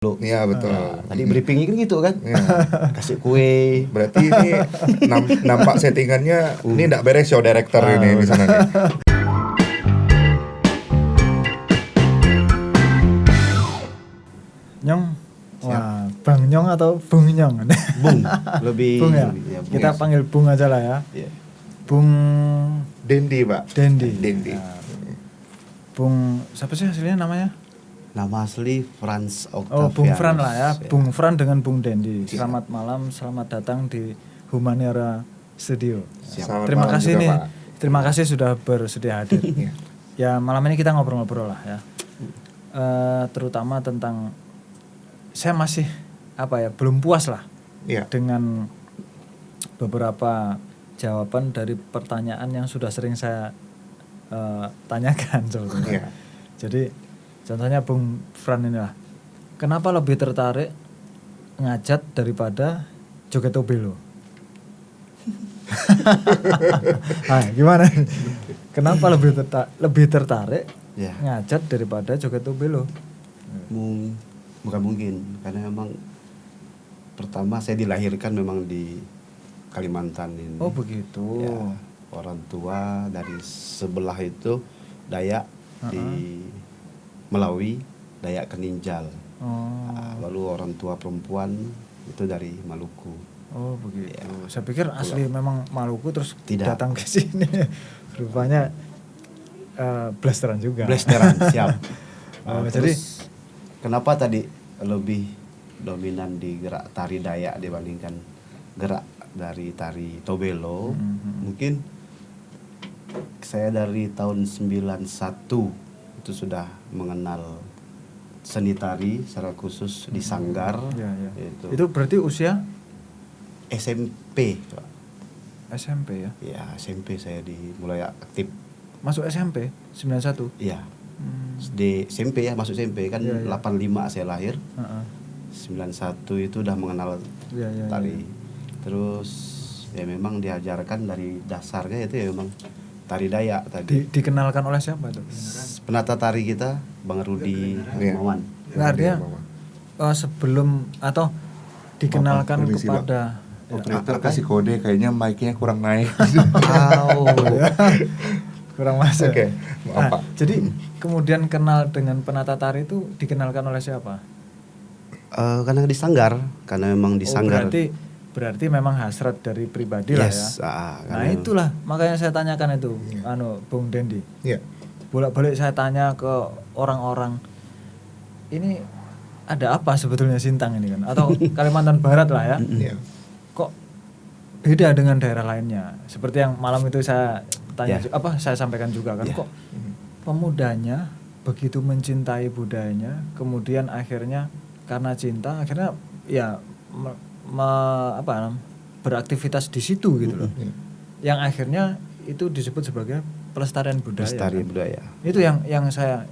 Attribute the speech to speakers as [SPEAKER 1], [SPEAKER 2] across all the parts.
[SPEAKER 1] Iya betul.
[SPEAKER 2] Tadi briefingnya kan gitu kan,
[SPEAKER 1] Iya.
[SPEAKER 2] kasih kue.
[SPEAKER 1] Berarti ini nampak settingannya ini enggak beres show director ini di sana nih.
[SPEAKER 3] Nyong, wah, Bang Nyong atau Bung Nyong?
[SPEAKER 2] Bung, lebih.
[SPEAKER 3] Bung ya?
[SPEAKER 2] Ya, Bung.
[SPEAKER 3] Kita panggil Bung aja lah ya.
[SPEAKER 2] Iya.
[SPEAKER 3] Bung
[SPEAKER 1] Dendi, Pak.
[SPEAKER 3] Dendi.
[SPEAKER 1] Dendi.
[SPEAKER 3] Nah, Bung, siapa sih aslinya namanya?
[SPEAKER 2] Nama asli Franz Octavianus.
[SPEAKER 3] Oh, Bung Fran lah ya.
[SPEAKER 2] Ya.
[SPEAKER 3] Bung Fran dengan Bung Dendi. Selamat malam, selamat datang di Humaniora Studio.
[SPEAKER 1] Selamat
[SPEAKER 3] Terima
[SPEAKER 1] malam
[SPEAKER 3] kasih
[SPEAKER 1] juga,
[SPEAKER 3] nih.
[SPEAKER 1] Pak.
[SPEAKER 3] Terima kasih sudah bersedia hadir. Ya, malam ini kita ngobrol-ngobrol lah ya. Terutama tentang saya masih belum puas lah
[SPEAKER 1] Iya.
[SPEAKER 3] dengan beberapa jawaban dari pertanyaan yang sudah sering saya tanyakan sebetulnya.
[SPEAKER 1] Iya.
[SPEAKER 3] Jadi contohnya Bung Fran inilah, kenapa lebih tertarik ngajat daripada joget obelo? Nah, gimana? Kenapa lebih tertarik
[SPEAKER 2] Ya.
[SPEAKER 3] ngajat daripada joget obelo?
[SPEAKER 2] Bukan mungkin, karena memang pertama saya dilahirkan memang di Kalimantan ini.
[SPEAKER 3] Oh begitu.
[SPEAKER 2] Ya, orang tua dari sebelah itu Dayak di Melawi, Dayak Keninjal.
[SPEAKER 3] Oh.
[SPEAKER 2] Nah, lalu orang tua perempuan itu dari Maluku.
[SPEAKER 3] Oh begitu.
[SPEAKER 2] Ya.
[SPEAKER 3] Saya pikir asli memang Maluku terus
[SPEAKER 2] Tidak.
[SPEAKER 3] datang ke sini. Rupanya blasteran juga.
[SPEAKER 2] Blasteran, siap.
[SPEAKER 3] Oh,
[SPEAKER 2] Terus,
[SPEAKER 3] jadi
[SPEAKER 2] kenapa tadi lebih dominan di gerak tari Dayak dibandingkan gerak dari tari Tobelo? Mungkin saya dari tahun 91 itu sudah mengenal seni tari secara khusus di Sanggar.
[SPEAKER 3] Ya, ya.
[SPEAKER 2] Itu
[SPEAKER 3] Itu berarti usia
[SPEAKER 2] SMP, Pak.
[SPEAKER 3] SMP ya?
[SPEAKER 2] Ya, SMP saya mulai aktif.
[SPEAKER 3] Masuk SMP 91.
[SPEAKER 2] Iya. Di SMP ya, masuk SMP kan.
[SPEAKER 3] Ya, ya.
[SPEAKER 2] 85 saya lahir.
[SPEAKER 3] Heeh.
[SPEAKER 2] 91 itu udah mengenal
[SPEAKER 3] Ya, ya,
[SPEAKER 2] tari.
[SPEAKER 3] ya.
[SPEAKER 2] Terus ya memang diajarkan dari dasarnya itu ya memang tari Dayak tadi.
[SPEAKER 3] Dikenalkan oleh siapa itu?
[SPEAKER 2] Penata tari kita Bang Rudi
[SPEAKER 1] Iya.
[SPEAKER 2] Maman.
[SPEAKER 3] Nah, artinya sebelum atau dikenalkan
[SPEAKER 1] Permisi, Pak.
[SPEAKER 3] kepada
[SPEAKER 1] Operator kasih kode kayaknya mic-nya kurang naik.
[SPEAKER 3] kurang masuk.
[SPEAKER 1] Oke, maaf, Pak.
[SPEAKER 3] Jadi kemudian kenal dengan penata tari itu dikenalkan oleh siapa?
[SPEAKER 2] Karena di Sanggar, karena memang di Sanggar.
[SPEAKER 3] Berarti memang hasrat dari pribadi lah ya.
[SPEAKER 2] Yes,
[SPEAKER 3] Nah
[SPEAKER 2] karena
[SPEAKER 3] itulah makanya saya tanyakan itu, Bung Dendi.
[SPEAKER 1] Iya.
[SPEAKER 3] Bolak-balik saya tanya ke orang-orang, ini ada apa sebetulnya Sintang ini kan? Atau Kalimantan Barat lah ya?
[SPEAKER 1] Iya.
[SPEAKER 3] Kok beda dengan daerah lainnya? Seperti yang malam itu saya tanya,
[SPEAKER 2] Ya.
[SPEAKER 3] saya sampaikan juga kan,
[SPEAKER 2] Ya.
[SPEAKER 3] kok pemudanya begitu mencintai budayanya, kemudian akhirnya karena cinta, akhirnya ya beraktivitas di situ gitu loh. Yang akhirnya itu disebut sebagai pelestarian budaya.
[SPEAKER 2] Pelestarian
[SPEAKER 3] kan?
[SPEAKER 2] budaya.
[SPEAKER 3] Itu yang saya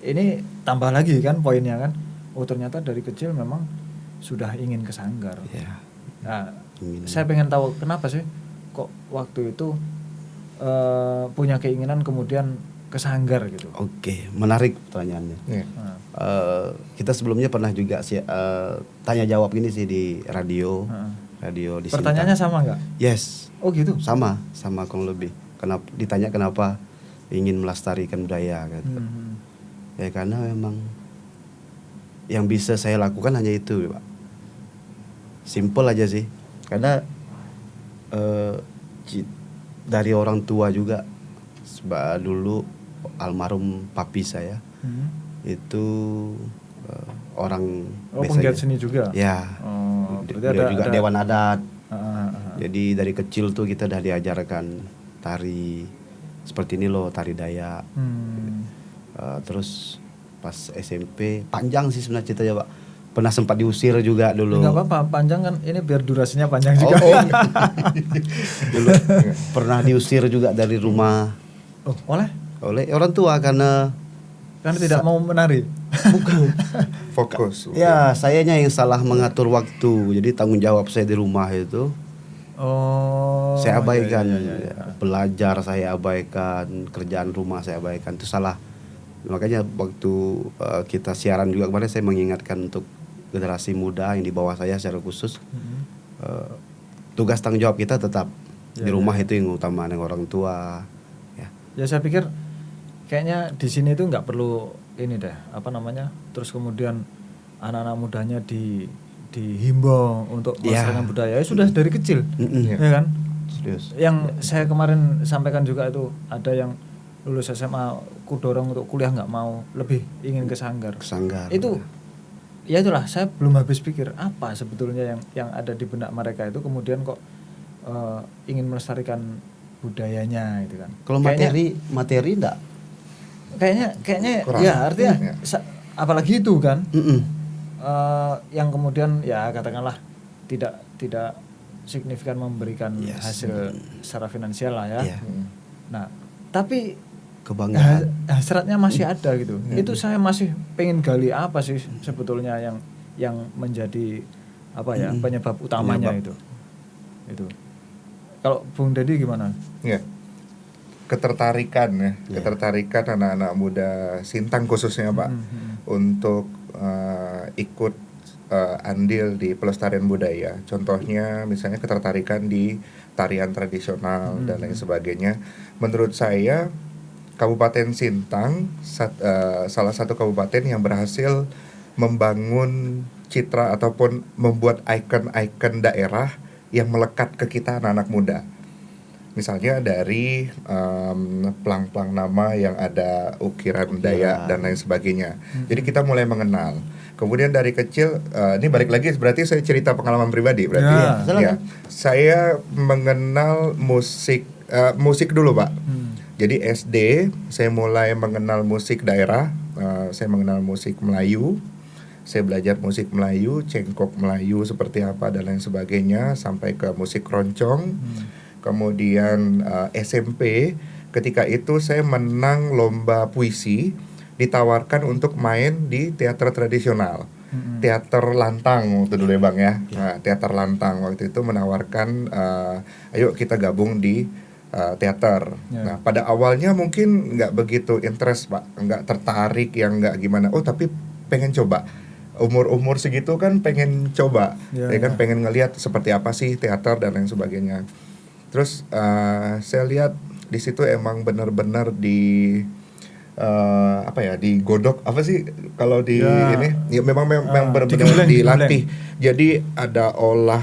[SPEAKER 3] ini tambah lagi kan poinnya kan. Oh ternyata dari kecil memang sudah ingin ke Sanggar.
[SPEAKER 2] Ya.
[SPEAKER 3] Nah, saya pengen tahu kenapa sih kok waktu itu punya keinginan kemudian ke Sanggar gitu.
[SPEAKER 2] Oke, menarik pertanyaannya.
[SPEAKER 1] Iya.
[SPEAKER 2] Kita sebelumnya pernah juga tanya jawab gini sih di radio. Radio di
[SPEAKER 3] Pertanyaannya
[SPEAKER 2] Sintang.
[SPEAKER 3] sama nggak?
[SPEAKER 2] Yes.
[SPEAKER 3] Oh gitu.
[SPEAKER 2] Sama kurang lebih. Ditanya kenapa ingin melestarikan budaya gitu. Ya karena memang yang bisa saya lakukan hanya itu, Pak. Simple aja sih. Karena dari orang tua juga dulu almarhum papi saya itu orang
[SPEAKER 3] penggiat seni juga.
[SPEAKER 2] Ya.
[SPEAKER 3] Oh,
[SPEAKER 2] Beliau juga dewan adat.
[SPEAKER 3] Ah.
[SPEAKER 2] Jadi dari kecil tuh kita udah diajarkan tari seperti ini loh, tari Dayak. Terus pas SMP panjang sih sebenarnya ceritanya, Pak. Pernah sempat diusir juga dulu.
[SPEAKER 3] Enggak apa-apa, panjang kan ini biar durasinya panjang juga.
[SPEAKER 2] Dulu pernah diusir juga dari rumah
[SPEAKER 3] Oh, oleh
[SPEAKER 2] orang tua karena
[SPEAKER 3] tidak mau menari.
[SPEAKER 1] Bukan. Fokus.
[SPEAKER 2] ya sayanya yang salah mengatur waktu. Jadi tanggung jawab saya di rumah itu saya abaikan.
[SPEAKER 3] iya.
[SPEAKER 2] Belajar saya abaikan, kerjaan rumah saya abaikan. Itu salah Makanya waktu kita siaran juga kemarin saya mengingatkan untuk generasi muda yang di bawah saya secara khusus, tugas tanggung jawab kita tetap di rumah itu yang utama dengan orang tua.
[SPEAKER 3] Ya saya pikir kayaknya di sini itu nggak perlu ini deh, apa namanya, terus kemudian anak-anak mudanya dihimbau untuk melestarikan budaya. Ya sudah dari kecil, ya kan?
[SPEAKER 2] Serius.
[SPEAKER 3] Yang saya kemarin sampaikan juga itu ada yang lulus SMA, ku dorong untuk kuliah nggak mau, lebih ingin ke sanggar. Itu ya itulah, saya belum habis pikir apa sebetulnya yang ada di benak mereka itu, kemudian kok ingin melestarikan budayanya gitu kan.
[SPEAKER 2] Kalau materi enggak?
[SPEAKER 3] Kayaknya
[SPEAKER 1] kurang.
[SPEAKER 3] ya artinya apalagi itu kan. Yang kemudian ya katakanlah tidak signifikan memberikan hasil secara finansial lah ya. Nah, tapi
[SPEAKER 2] kebanggaan
[SPEAKER 3] hasratnya masih ada gitu. Itu saya masih pengen gali apa sih sebetulnya yang menjadi apa ya penyebab utamanya itu. Kalau Bung Dedi gimana?
[SPEAKER 1] Ya. Ketertarikan anak-anak muda Sintang khususnya Pak untuk ikut andil di pelestarian budaya. Contohnya misalnya ketertarikan di tarian tradisional dan lain sebagainya. Menurut saya Kabupaten Sintang salah satu kabupaten yang berhasil membangun citra ataupun membuat ikon-ikon daerah yang melekat ke kita anak-anak muda. Misalnya dari pelang-pelang nama yang ada ukiran Dayak dan lain sebagainya. Jadi kita mulai mengenal. Kemudian dari kecil, ini balik lagi berarti saya cerita pengalaman pribadi berarti. Ya. Saya mengenal musik dulu Pak. Jadi SD saya mulai mengenal musik daerah. Saya mengenal musik Melayu. Saya belajar musik Melayu, cengkok Melayu seperti apa dan lain sebagainya, sampai ke musik keroncong. Kemudian SMP, ketika itu saya menang lomba puisi, ditawarkan untuk main di teater tradisional, teater Lantang waktu dulu ya Bang ya. Nah, teater Lantang waktu itu menawarkan, ayo kita gabung di teater. Nah pada awalnya mungkin nggak begitu interest Pak, nggak tertarik, yang nggak gimana. Oh tapi pengen coba. Umur segitu kan pengen coba, pengen ngelihat seperti apa sih teater dan lain sebagainya. Terus saya lihat di situ emang benar-benar digodok apa sih kalau di ini ya memang benar-benar dilatih. Jadi ada olah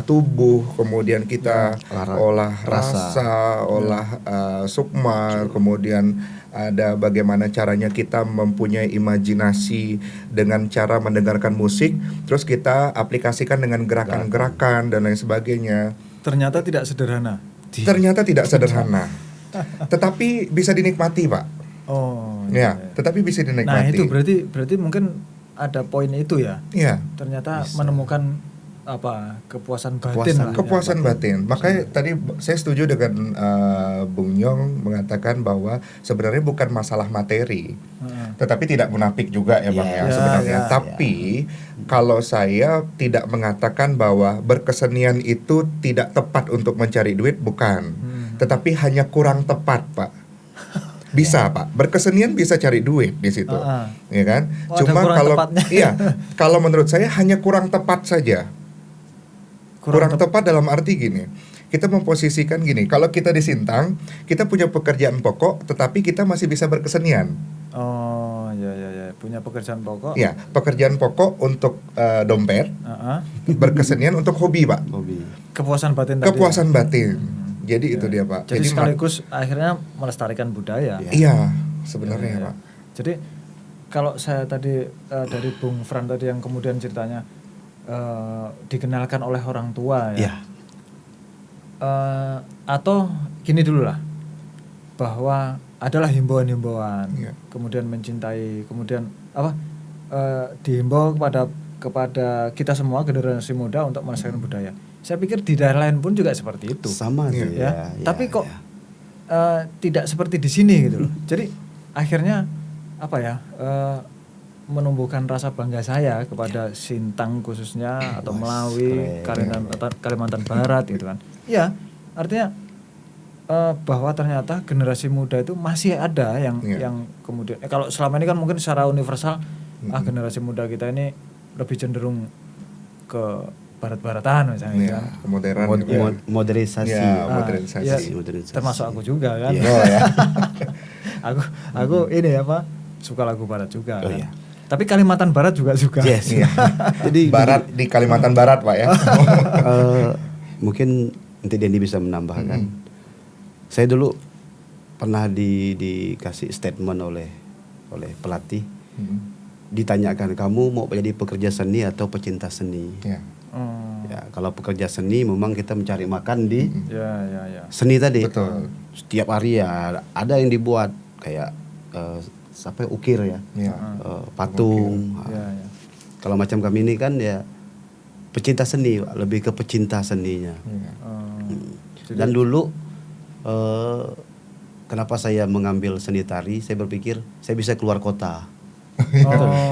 [SPEAKER 1] tubuh, kemudian kita olah rasa, olah sukma, kemudian ada bagaimana caranya kita mempunyai imajinasi dengan cara mendengarkan musik, terus kita aplikasikan dengan gerakan-gerakan dan lain sebagainya.
[SPEAKER 3] Ternyata tidak sederhana.
[SPEAKER 1] Tetapi bisa dinikmati Pak. Tetapi bisa dinikmati.
[SPEAKER 3] Nah itu berarti mungkin ada poin itu ya.
[SPEAKER 1] Iya.
[SPEAKER 3] Ternyata menemukan kepuasan batin.
[SPEAKER 1] Makanya tadi saya setuju dengan Bung Nyong mengatakan bahwa sebenarnya bukan masalah materi, tetapi tidak munafik juga ya Bang sebenarnya. Tapi kalau saya tidak mengatakan bahwa berkesenian itu tidak tepat untuk mencari duit, bukan. Tetapi hanya kurang tepat Pak. Bisa Pak, berkesenian bisa cari duit di situ, ya kan? Cuma kalau menurut saya hanya kurang tepat saja. Kurang tepat dalam arti gini, kita memposisikan gini, kalau kita di Sintang, kita punya pekerjaan pokok, tetapi kita masih bisa berkesenian.
[SPEAKER 3] Punya pekerjaan pokok.
[SPEAKER 1] Ya, pekerjaan pokok untuk dompet, berkesenian untuk hobi Pak.
[SPEAKER 3] Kepuasan batin.
[SPEAKER 1] Jadi itu dia Pak.
[SPEAKER 3] Jadi sekaligus akhirnya melestarikan budaya.
[SPEAKER 1] Iya, sebenarnya Pak.
[SPEAKER 3] Jadi kalau saya tadi dari Bung Fran tadi yang kemudian ceritanya dikenalkan oleh orang tua atau gini dulu lah, bahwa adalah himbauan-himbauan, kemudian mencintai, kemudian dihimbau kepada kita semua generasi muda untuk melestarikan budaya. Saya pikir di daerah lain pun juga seperti itu.
[SPEAKER 2] Sama sih ya.
[SPEAKER 3] Tapi kok tidak seperti di sini gitu loh. Jadi akhirnya menumbuhkan rasa bangga saya kepada Sintang khususnya atau Melawi, Kalimantan Barat gitu kan. Ya, artinya bahwa ternyata generasi muda itu masih ada yang kemudian kalau selama ini kan mungkin secara universal generasi muda kita ini lebih cenderung ke barat-baratan misalnya kan.
[SPEAKER 1] Kemodernan
[SPEAKER 2] modernisasi.
[SPEAKER 3] Modernisasi. Termasuk aku juga kan. aku ini suka lagu barat juga kan. Tapi Kalimantan Barat juga suka.
[SPEAKER 2] Yes.
[SPEAKER 1] Jadi barat di Kalimantan Barat Pak ya.
[SPEAKER 2] Mungkin nanti Dendi bisa menambahkan. Saya dulu pernah dikasih statement oleh pelatih. Ditanyakan, kamu mau jadi pekerja seni atau pecinta seni? Ya, kalau pekerja seni memang kita mencari makan di seni tadi.
[SPEAKER 1] Betul.
[SPEAKER 2] Setiap hari ya ada yang dibuat kayak ukir ya, patung. Kalau macam kami ini kan ya pecinta seni, lebih ke pecinta seninya. Dan dulu kenapa saya mengambil seni tari? Saya berpikir saya bisa keluar kota.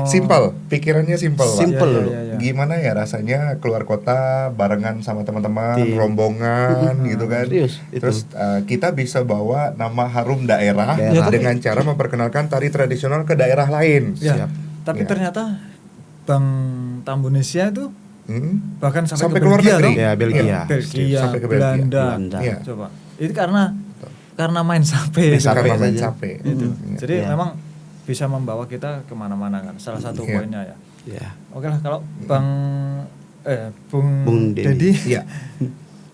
[SPEAKER 1] Simpel, pikirannya simpel.
[SPEAKER 2] Simpel.
[SPEAKER 1] Gimana ya rasanya keluar kota barengan sama teman-teman, rombongan gitu kan. Terus kita bisa bawa nama harum daerah dengan cara memperkenalkan tari tradisional ke daerah lain.
[SPEAKER 3] Tapi ternyata Bang Tambunesia itu bahkan sampai ke
[SPEAKER 1] luar negeri.
[SPEAKER 3] Belgia, sampai ke Belanda. Coba. Itu karena main sape. Jadi memang bisa membawa kita kemana-mana kan. Salah satu poinnya ya. Oke lah, kalau Bung Dedi,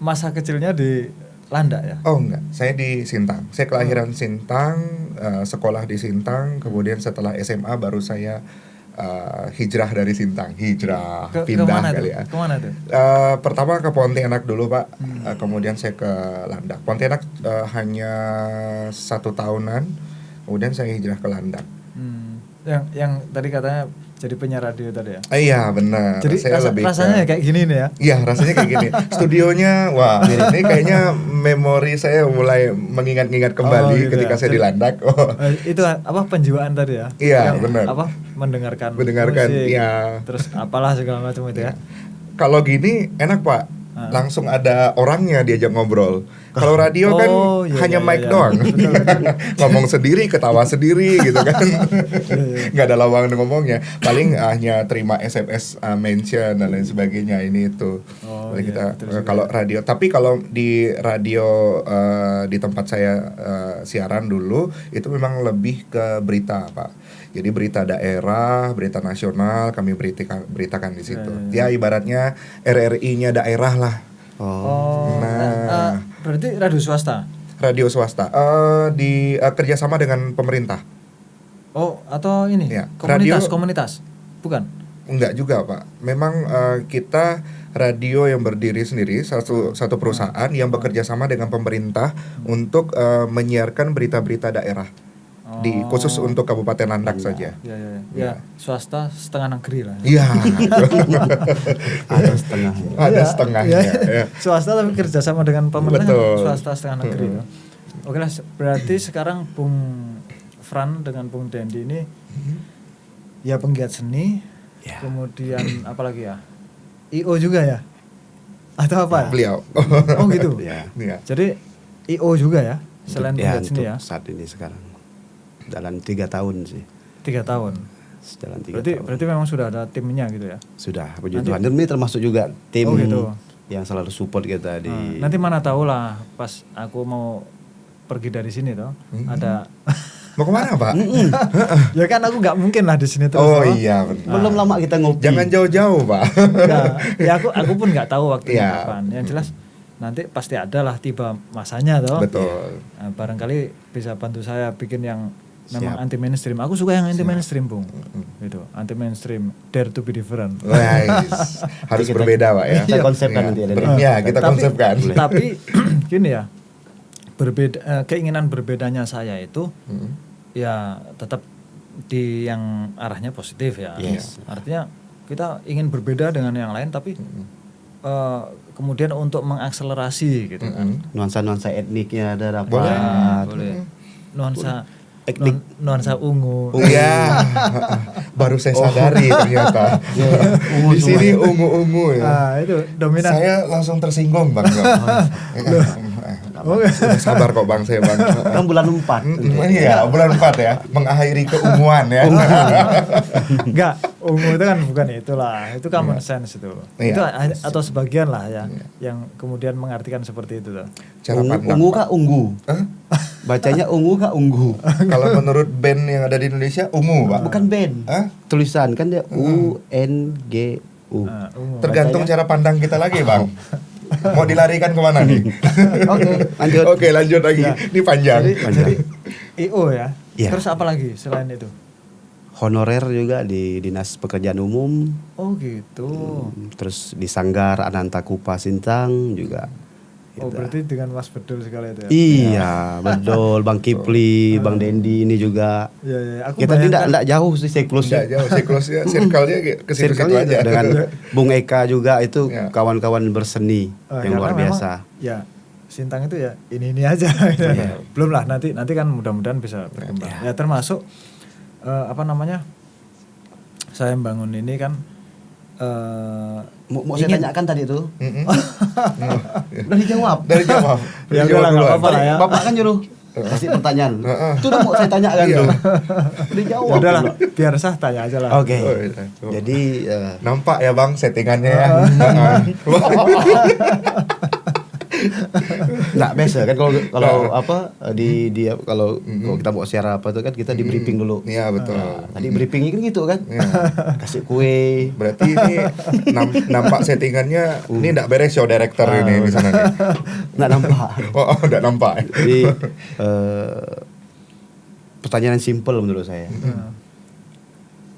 [SPEAKER 3] masa kecilnya di Landak ya?
[SPEAKER 1] Oh enggak, saya di Sintang. Saya kelahiran Sintang, sekolah di Sintang. Kemudian setelah SMA baru saya hijrah dari Sintang, pindah kali ya.
[SPEAKER 3] Kemana tuh?
[SPEAKER 1] Pertama ke Pontianak dulu Pak, kemudian saya ke Landak. Pontianak hanya 1 tahunan, kemudian saya hijrah ke Landak.
[SPEAKER 3] Yang tadi katanya jadi penyiar radio tadi ya?
[SPEAKER 1] Iya benar.
[SPEAKER 3] Jadi
[SPEAKER 1] saya
[SPEAKER 3] rasanya kayak gini nih ya?
[SPEAKER 1] Iya rasanya kayak gini. Studionya, wah ini kayaknya memori saya mulai mengingat-ingat kembali ketika saya di Landak.
[SPEAKER 3] Itu penjiwaan tadi ya?
[SPEAKER 1] Iya benar.
[SPEAKER 3] Mendengarkan
[SPEAKER 1] musik,
[SPEAKER 3] terus apalah segala macam itu ya?
[SPEAKER 1] Kalau gini enak Pak. Langsung ada orangnya diajak ngobrol. Kalau radio kan hanya mic doang. Ngomong sendiri, ketawa sendiri gitu kan. Nggak ada lawangan ngomongnya. Paling hanya terima SMS mention dan lain sebagainya ini itu. Kalau radio, tapi kalau di radio di tempat saya siaran dulu itu memang lebih ke berita Pak. Jadi berita daerah, berita nasional kami beritakan di situ. Ya ibaratnya RRI-nya daerah lah.
[SPEAKER 3] Berarti radio swasta?
[SPEAKER 1] Radio swasta. Kerjasama dengan pemerintah.
[SPEAKER 3] Atau ini? Komunitas? Bukan?
[SPEAKER 1] Enggak juga Pak. Memang kita radio yang berdiri sendiri, satu perusahaan yang bekerja sama dengan pemerintah untuk menyiarkan berita-berita daerah. Khusus untuk Kabupaten Landak saja.
[SPEAKER 3] Ya, swasta setengah negeri lah.
[SPEAKER 1] Iya.
[SPEAKER 2] Ada
[SPEAKER 1] setengahnya. Ya.
[SPEAKER 3] Swasta tapi kerjasama dengan pemerintah.
[SPEAKER 1] Betul.
[SPEAKER 3] Swasta setengah negeri. Oke lah, berarti sekarang Bung Fran dengan Bung Dendi ini ya penggiat seni, kemudian apa lagi ya? IO juga ya? Atau apa?
[SPEAKER 1] Beliau.
[SPEAKER 3] Oh gitu. Jadi IO juga ya? Selain penggiat seni ya?
[SPEAKER 2] Saat ini sekarang. Dalam 3 tahun sih.
[SPEAKER 3] 3 tahun.
[SPEAKER 2] Dalam 3 tahun.
[SPEAKER 3] Berarti memang sudah ada timnya gitu ya?
[SPEAKER 2] Sudah. Puji Tuhan. Dan ini termasuk juga tim
[SPEAKER 3] gitu.
[SPEAKER 2] Yang selalu support kita di.
[SPEAKER 3] Nanti mana tahu lah pas aku mau pergi dari sini toh ada.
[SPEAKER 1] Mau kemana Pak?
[SPEAKER 3] Ya kan aku nggak mungkin lah di sini terus.
[SPEAKER 1] Iya benar.
[SPEAKER 2] Belum lama kita ngopi.
[SPEAKER 1] Jangan jauh-jauh Pak.
[SPEAKER 3] Ya aku pun nggak tahu waktunya kapan. Yang jelas nanti pasti ada lah tiba masanya toh.
[SPEAKER 1] Betul.
[SPEAKER 3] Nah, barangkali bisa bantu saya bikin yang memang anti mainstream. Aku suka yang anti mainstream Bung. Gitu. Anti mainstream, dare to be different.
[SPEAKER 1] Harus berbeda Pak ya.
[SPEAKER 2] Kita konsepkan nanti ada.
[SPEAKER 1] Ya kita konsepkan.
[SPEAKER 3] Tapi gini ya, berbeda keinginan berbedanya saya itu ya tetap di yang arahnya positif ya. Artinya kita ingin berbeda dengan yang lain tapi kemudian untuk mengakselerasi gitu kan.
[SPEAKER 2] Nuansa-nuansa etniknya ada dapat.
[SPEAKER 3] Boleh. Nuansa ungu.
[SPEAKER 1] Iya. Baru saya sadari ternyata. Di sini ungu-ungu ya.
[SPEAKER 3] Itu dominan.
[SPEAKER 1] Saya langsung tersinggung Bang. Sudah sabar kok Bang saya Bang.
[SPEAKER 2] Kan bulan 4.
[SPEAKER 1] Iya, bulan 4 ya, mengakhiri keunguan ya.
[SPEAKER 3] Enggak, ungu itu kan bukan itulah, itu common sense itu.
[SPEAKER 1] Iya.
[SPEAKER 3] Itu atau sebagian lah ya, yang kemudian mengartikan seperti itu tuh.
[SPEAKER 1] Cara pandang.
[SPEAKER 2] Ungu kah unggu? Bacanya ungu kah unggu?
[SPEAKER 1] Kalau menurut band yang ada di Indonesia ungu, Pak.
[SPEAKER 2] Bukan band. Tulisan kan dia UNGU.
[SPEAKER 3] Ungu.
[SPEAKER 1] Tergantung cara pandang kita lagi, Bang. Mau dilarikan kemana nih?
[SPEAKER 2] Lanjut.
[SPEAKER 1] Oke, lanjut lagi.
[SPEAKER 3] Ya.
[SPEAKER 1] Ini panjang.
[SPEAKER 3] Jadi IO ya.
[SPEAKER 2] Iya.
[SPEAKER 3] Terus apa lagi selain itu?
[SPEAKER 2] Honorer juga di Dinas Pekerjaan Umum.
[SPEAKER 3] Oh gitu.
[SPEAKER 2] Terus di Sanggar Ananta Kupa Sintang juga.
[SPEAKER 3] Oh berarti dengan Mas Bedul sekali itu ya?
[SPEAKER 2] Iya, betul. Bang Kipli, Bang Dendi ini juga.
[SPEAKER 3] Iya. Aku
[SPEAKER 2] Kita tidak jauh sih siklusnya.
[SPEAKER 1] Enggak jauh siklusnya, circle-nya ke situ-situ
[SPEAKER 2] Circle-nya
[SPEAKER 1] aja.
[SPEAKER 2] dengan Bung Eka juga itu
[SPEAKER 1] Ya.
[SPEAKER 2] kawan-kawan berseni yang luar
[SPEAKER 3] karena
[SPEAKER 2] biasa.
[SPEAKER 3] memang, ya Sintang itu ya ini aja. Belum lah nanti kan mudah-mudahan bisa berkembang. Ya termasuk saya bangun ini kan
[SPEAKER 2] Mau saya tanyakan tadi itu. Udah dijawab.
[SPEAKER 1] Dari jawab.
[SPEAKER 3] Ya
[SPEAKER 1] Dijawab
[SPEAKER 3] udah lah, nggak
[SPEAKER 1] duluan.
[SPEAKER 3] apa-apa lah ya.
[SPEAKER 2] Bapak kan nyuruh kasih pertanyaan. Itu udah mau saya tanyakan tuh. Dijawab.
[SPEAKER 3] Udah lah, biar sah tanya aja lah.
[SPEAKER 2] Oke.
[SPEAKER 1] Oh, iya.
[SPEAKER 2] Jadi
[SPEAKER 1] Nampak ya Bang settingannya ya.
[SPEAKER 2] nggak biasa kan kalau kalau kita mau siaran apa tuh kan kita di briefing dulu.
[SPEAKER 1] Iya betul.
[SPEAKER 2] Tadi briefingnya kan gitu kan. Kasih kue.
[SPEAKER 1] Berarti ini nampak settingannya ini enggak beres show director ini di sana nih.
[SPEAKER 2] Nggak nampak.
[SPEAKER 1] Oh, enggak nampak.
[SPEAKER 2] Jadi pertanyaan simpel menurut saya.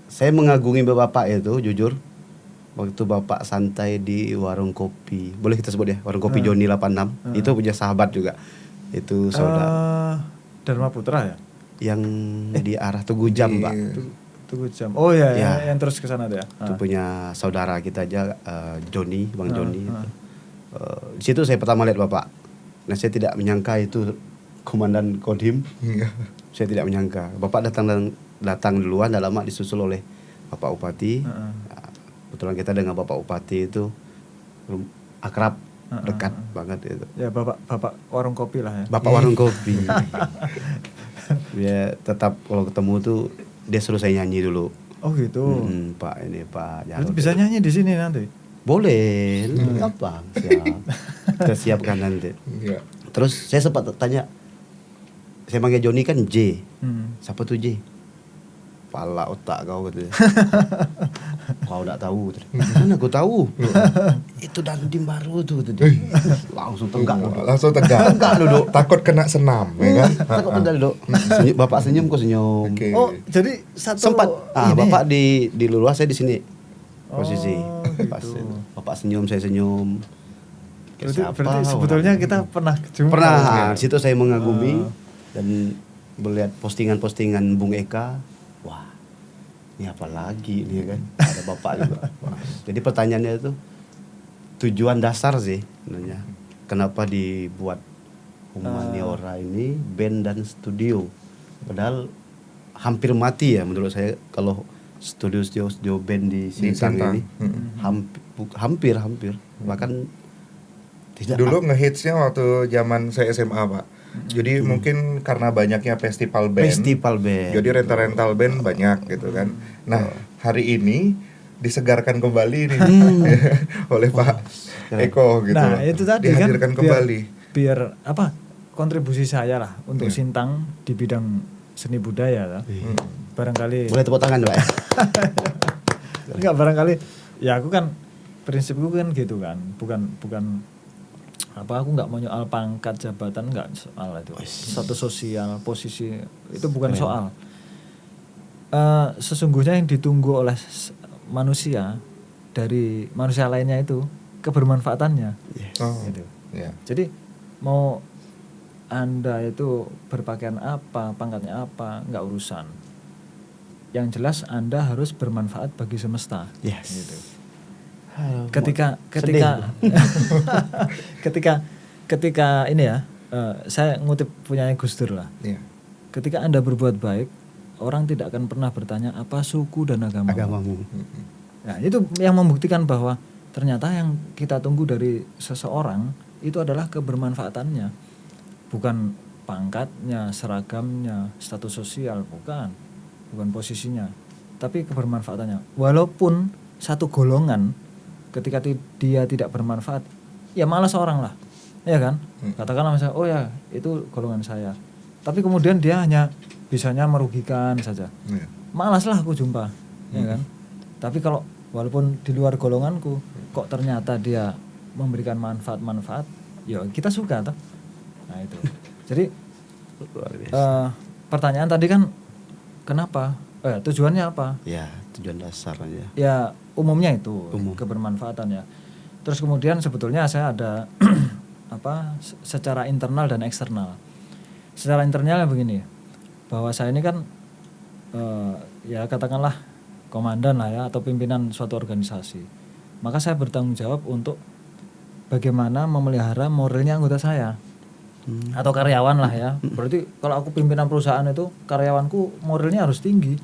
[SPEAKER 2] Saya mengagumi Bapak itu jujur. Waktu Bapak santai di warung kopi, boleh kita sebut ya, warung kopi Joni 86, itu punya sahabat juga, itu saudara.
[SPEAKER 3] Dharma Putra ya?
[SPEAKER 2] Yang di arah Tugu Jam, Pak.
[SPEAKER 3] Tugu Jam. Oh ya,
[SPEAKER 2] Ya.
[SPEAKER 3] yang terus ke sana tuh ya.
[SPEAKER 2] Itu punya saudara kita aja, Joni, Bang Joni. Di situ saya pertama lihat Bapak. Nah saya tidak menyangka itu komandan Kodim. Saya tidak menyangka. Bapak datang duluan, dan lama disusul oleh Bapak Bupati. Kebetulan kita dengan Bapak Bupati itu akrab, dekat banget itu.
[SPEAKER 3] Ya bapak warung kopi lah ya.
[SPEAKER 2] Bapak warung kopi. Dia tetap kalau ketemu tuh dia suruh saya nyanyi dulu.
[SPEAKER 3] Oh gitu.
[SPEAKER 2] Pak ini Pak
[SPEAKER 3] Berarti
[SPEAKER 2] Jarod.
[SPEAKER 3] bisa nyanyi di sini nanti.
[SPEAKER 2] Boleh, gampang. Siap. Kita siapkan nanti.
[SPEAKER 1] Iya.
[SPEAKER 2] Terus saya sempat tanya, saya panggil Joni kan J. Siapa tuh J? Pala otak kau katanya. Kau enggak tahu. Mana aku tahu? Itu Dandim baru tuh tadi. Langsung tenggak.
[SPEAKER 1] Langsung tegak.
[SPEAKER 2] Tenggak duduk.
[SPEAKER 1] Takut kena senam ya kan?
[SPEAKER 2] Takut tenggak duduk. Bapak senyum kok senyum.
[SPEAKER 1] Oke.
[SPEAKER 3] Oh jadi satu
[SPEAKER 2] Sempat
[SPEAKER 3] ini.
[SPEAKER 2] Bapak di luar, saya di sini posisi.
[SPEAKER 3] gitu.
[SPEAKER 2] Pas Bapak senyum, saya senyum.
[SPEAKER 3] Berarti sebetulnya kita pernah jumpa.
[SPEAKER 2] Pernah. Di situ saya mengagumi dan melihat postingan-postingan Bung Eka. Wah, ini apa lagi ini kan? Ada Bapak juga. Wah. Jadi pertanyaannya itu tujuan dasar sih sebenarnya. Kenapa dibuat Humaniora ini band dan studio? Padahal hampir mati ya menurut saya kalau studio band di Sintang ini. Hampir bahkan tidak.
[SPEAKER 1] Dulu ngehitsnya waktu zaman saya SMA Pak. Jadi mungkin karena banyaknya festival band. Jadi rental band banyak gitu kan. Nah hari ini disegarkan kembali nih oleh Pak Eko gitu.
[SPEAKER 3] Nah itu tadi
[SPEAKER 1] dihadirkan
[SPEAKER 3] kan
[SPEAKER 1] kembali.
[SPEAKER 3] biar apa kontribusi saya lah untuk Sintang di bidang seni budaya lah. Barangkali
[SPEAKER 2] boleh tepuk tangan Pak ya.
[SPEAKER 3] enggak, barangkali ya aku kan prinsipku kan gitu kan, bukan apa, aku nggak mau nyoal pangkat jabatan, nggak soal itu, satu sosial posisi itu bukan soal. Sesungguhnya yang ditunggu oleh manusia dari manusia lainnya itu kebermanfaatannya. Gitu. Jadi mau Anda itu berpakaian apa, pangkatnya apa, nggak urusan. Yang jelas Anda harus bermanfaat bagi semesta. Gitu. Ketika ini ya, saya ngutip punyanya Gus Dur lah. Ketika Anda berbuat baik, orang tidak akan pernah bertanya apa suku dan agamamu. Nah, itu yang membuktikan bahwa ternyata yang kita tunggu dari seseorang itu adalah kebermanfaatannya. bukan pangkatnya, seragamnya, status sosial, bukan posisinya, tapi kebermanfaatannya. Walaupun satu golongan ketika dia tidak bermanfaat, ya malas orang lah, ya kan? Katakanlah misalnya, oh ya itu golongan saya, tapi kemudian dia hanya bisanya merugikan saja, malas lah aku jumpa, ya kan? Tapi kalau walaupun di luar golonganku, kok ternyata dia memberikan manfaat, ya kita suka toh. Nah itu. Jadi pertanyaan tadi kan kenapa? Tujuannya apa?
[SPEAKER 2] Ya, tujuan dasarnya.
[SPEAKER 3] Ya umumnya itu kebermanfaatan ya. Terus kemudian sebetulnya saya ada secara internal dan eksternal. Secara internalnya begini, bahwa saya ini kan ya katakanlah komandan lah ya, atau pimpinan suatu organisasi. Maka saya bertanggung jawab untuk bagaimana memelihara moralnya anggota saya. Atau karyawan lah ya. Berarti kalau aku pimpinan perusahaan itu, karyawanku moralnya harus tinggi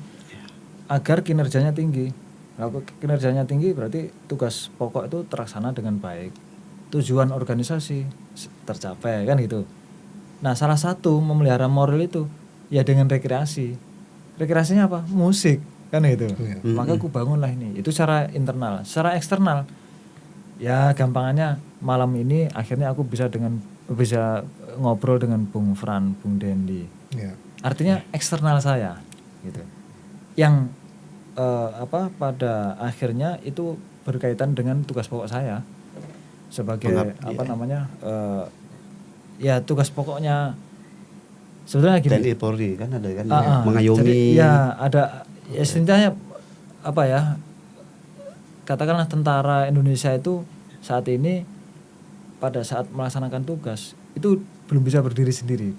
[SPEAKER 3] agar kinerjanya tinggi. Kalau kinerjanya tinggi berarti tugas pokok itu terlaksana dengan baik, tujuan organisasi tercapai, kan gitu. Nah salah satu memelihara moral itu ya dengan rekreasi. Rekreasinya apa? Musik, kan gitu. Maka aku bangunlah ini. Itu secara internal. Secara eksternal ya gampangannya malam ini akhirnya aku bisa ngobrol dengan Bung Fran, Bung Dendi. Artinya eksternal saya gitu. Yang pada akhirnya itu berkaitan dengan tugas pokok saya sebagai ya tugas pokoknya sebetulnya gini.
[SPEAKER 2] TNI Polri kan ada kan mengayomi.
[SPEAKER 3] Jadi ya ada ya istilahnya katakanlah tentara Indonesia itu saat ini pada saat melaksanakan tugas itu belum bisa berdiri sendiri.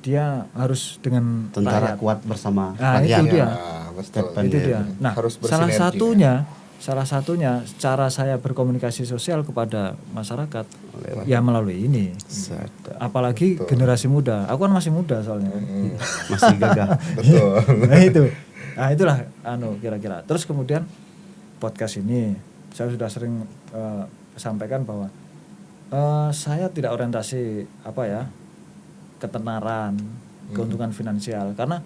[SPEAKER 3] Dia harus dengan
[SPEAKER 2] tentara
[SPEAKER 3] rakyat.
[SPEAKER 2] Kuat bersama
[SPEAKER 3] rakyat. Itu dia.
[SPEAKER 1] Itu
[SPEAKER 3] dia. Nah, salah satunya cara saya berkomunikasi sosial kepada masyarakat ya melalui ini. Apalagi generasi muda. Aku kan masih muda soalnya.
[SPEAKER 2] Masih gagah.
[SPEAKER 1] Betul.
[SPEAKER 3] Nah, itulah kira-kira. Terus kemudian podcast ini saya sudah sering sampaikan bahwa saya tidak orientasi ketenaran, keuntungan finansial, karena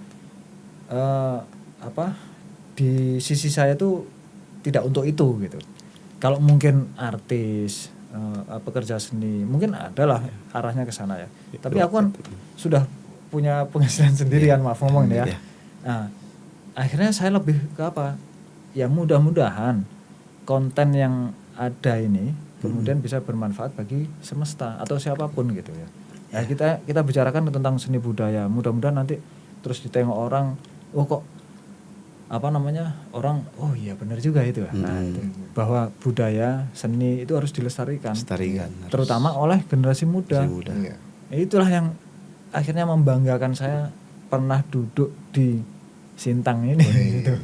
[SPEAKER 3] di sisi saya tuh tidak untuk itu gitu. Kalau mungkin artis, pekerja seni, mungkin adalah arahnya ke sana ya. Tapi aku kan sudah punya penghasilan sendirian, maaf ngomong ya. Nah, akhirnya saya lebih ke ya mudah-mudahan konten yang ada ini kemudian bisa bermanfaat bagi semesta atau siapapun gitu ya. Nah, kita bicarakan tentang seni budaya. Mudah-mudahan nanti terus ditengok orang, orang oh iya benar juga itu. Nah, itu. Bahwa budaya, seni itu harus dilestarikan. Terutama oleh generasi muda. Itulah yang akhirnya membanggakan saya pernah duduk di Sintang ini gitu.